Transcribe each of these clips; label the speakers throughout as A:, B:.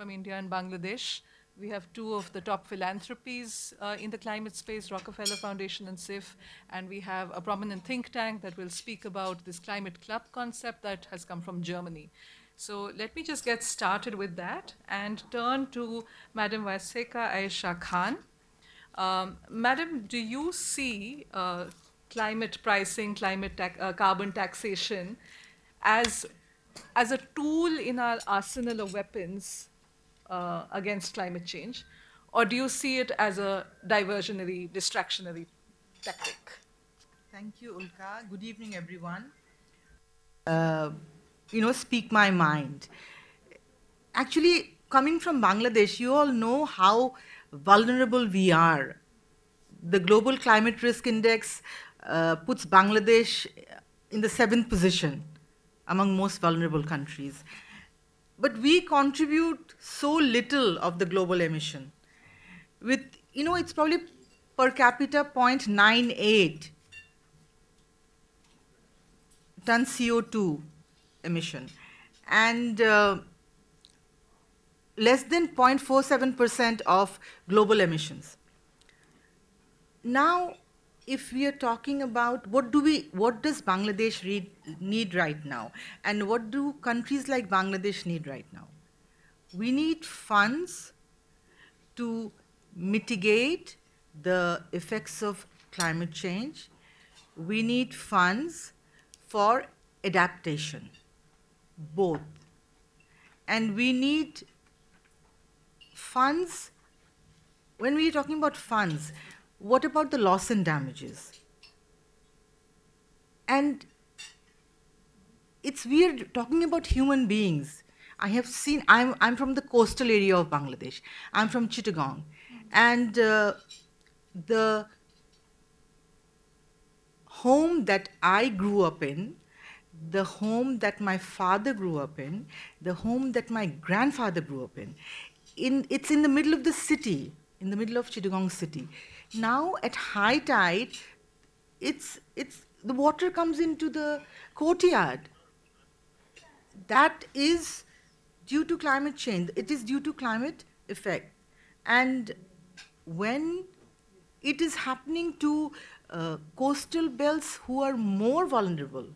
A: from India and Bangladesh. We have two of the top philanthropies in the climate space, Rockefeller Foundation and SIF, and we have a prominent think tank that will speak about this climate club concept that has come from Germany. So let me just get started with that and turn to Madam Vaiseka Aisha Khan. Madam, do you see climate pricing, carbon taxation as a tool in our arsenal of weapons against climate change, or do you see it as a diversionary, distractionary tactic?
B: Thank you, Ulka. Good evening, everyone. Speak my mind. Actually, coming from Bangladesh, you all know how vulnerable we are. The Global Climate Risk Index puts Bangladesh in the 7th position among most vulnerable countries. But we contribute so little of the global emission. With, it's probably per capita 0.98 ton CO2 emission, and less than 0.47% of global emissions. Now, if we are talking about what does Bangladesh need right now, and what do countries like Bangladesh need right now? We need funds to mitigate the effects of climate change. We need funds for adaptation, both. And we need funds. When we are talking about funds, what about the loss and damages? And it's weird talking about human beings. I have seen, I'm from the coastal area of Bangladesh. I'm from Chittagong. And the home that I grew up in, the home that my father grew up in, the home that my grandfather grew up in, it's in the middle of the city, in the middle of Chittagong city. Now at high tide, the water comes into the courtyard. That is due to climate change. It is due to climate effect. And when it is happening to coastal belts who are more vulnerable,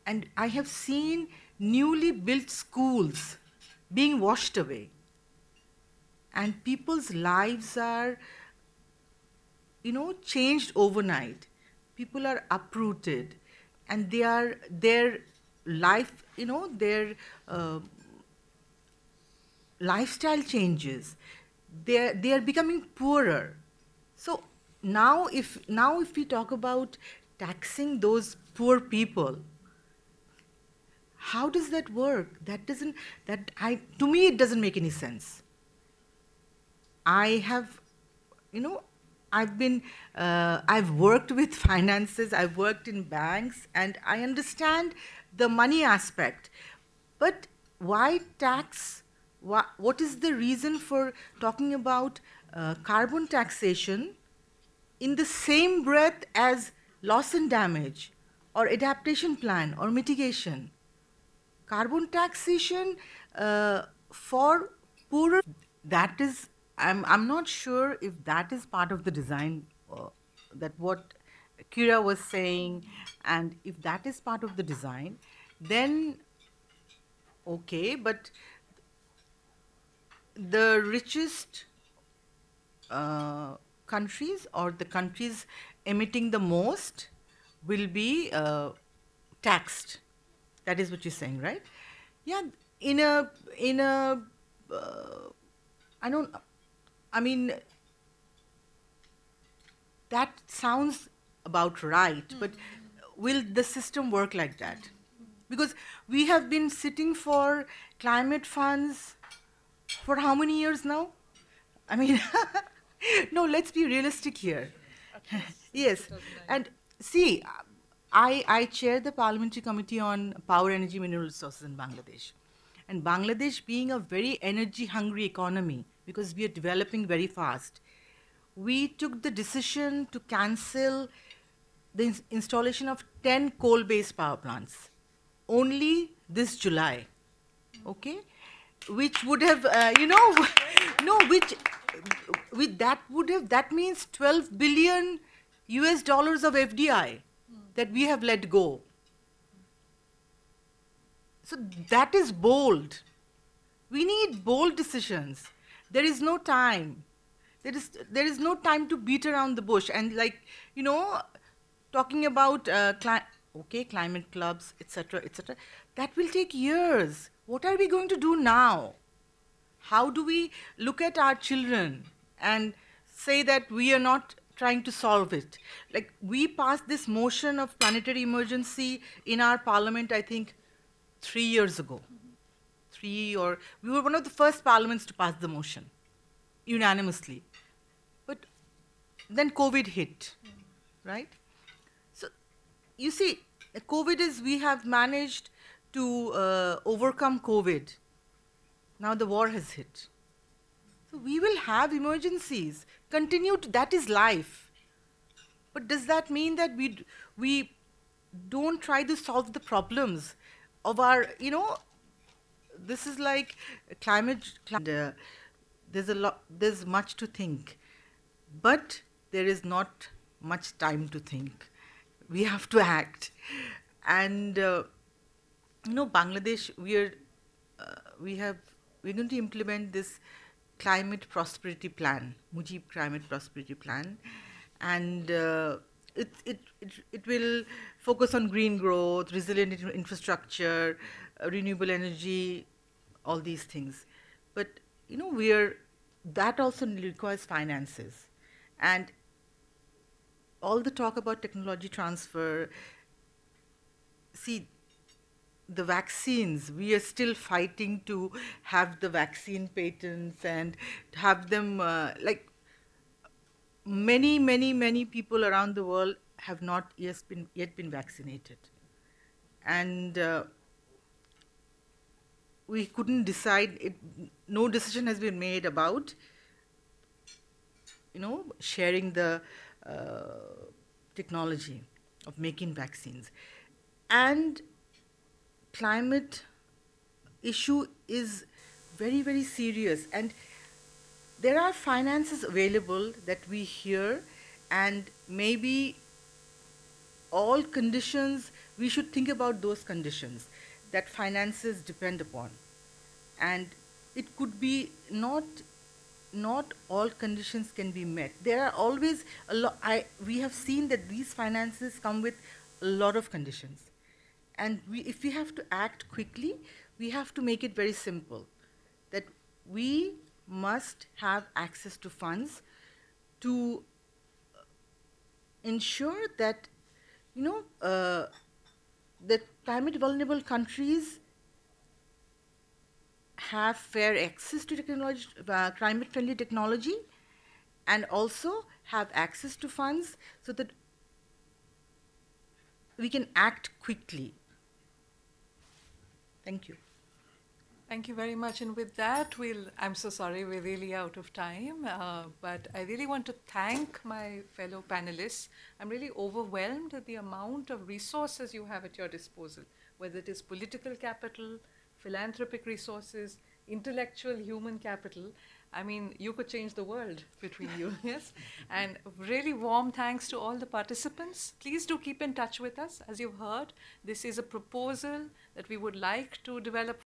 B: and I have seen newly built schools being washed away, and people's lives are, changed overnight. People are uprooted, and their life, their lifestyle changes. They are becoming poorer. So now if we talk about taxing those poor people, how does that work? To me, it doesn't make any sense. I've worked with finances, I've worked in banks, and I understand the money aspect. But why tax? What is the reason for talking about carbon taxation in the same breath as loss and damage, or adaptation plan, or mitigation? Carbon taxation for poorer, that is, I'm not sure if that is part of the design, that what Kira was saying, and if that is part of the design, then okay, but the richest countries, or the countries emitting the most, will be taxed. That is what you're saying, right? Yeah, that sounds about right, but will the system work like that? Because we have been sitting for climate funds for how many years now? I mean, no, let's be realistic here. Yes, and see, I chair the Parliamentary Committee on Power, Energy, Mineral Resources in Bangladesh. And Bangladesh being a very energy-hungry economy, because we are developing very fast, we took the decision to cancel the installation of 10 coal-based power plants only this July, okay? which would have, no, which, with that would have, that means 12 billion US dollars of FDI that we have let go. So that is bold. We need bold decisions. There is no time. There is no time to beat around the bush. And like, talking about climate clubs, etc., that will take years. What are we going to do now? How do we look at our children and say that we are not trying to solve it? Like, we passed this motion of planetary emergency in our parliament, I think, 3 years ago. We were one of the first parliaments to pass the motion, unanimously. But then COVID hit, right? So, you see, we have managed to overcome COVID. Now the war has hit. So we will have emergencies. That is life. But does that mean that we don't try to solve the problems of our, this is like there's much to think, but there is not much time to think. We have to act. And, Bangladesh, we're going to implement this climate prosperity plan, Mujib Climate Prosperity Plan, and it will focus on green growth, resilient infrastructure, renewable energy, all these things. But that also requires finances, and all the talk about technology transfer. See, the vaccines, we are still fighting to have the vaccine patents and have them, like many people around the world have not yet been vaccinated. And we couldn't decide, no decision has been made about, sharing the technology of making vaccines. And climate issue is very, very serious, and there are finances available that we hear, and maybe all conditions, we should think about those conditions that finances depend upon. And it could be not all conditions can be met. There are always we have seen that these finances come with a lot of conditions. And if we have to act quickly, we have to make it very simple, that we must have access to funds to ensure that, that climate vulnerable countries have fair access to technology, climate-friendly technology, and also have access to funds so that we can act quickly. Thank you.
A: Thank you very much. And with that, I'm so sorry, we're really out of time, but I really want to thank my fellow panelists. I'm really overwhelmed at the amount of resources you have at your disposal, whether it is political capital, philanthropic resources, intellectual human capital. I mean, you could change the world between you, yes? And really warm thanks to all the participants. Please do keep in touch with us. As you've heard, this is a proposal that we would like to develop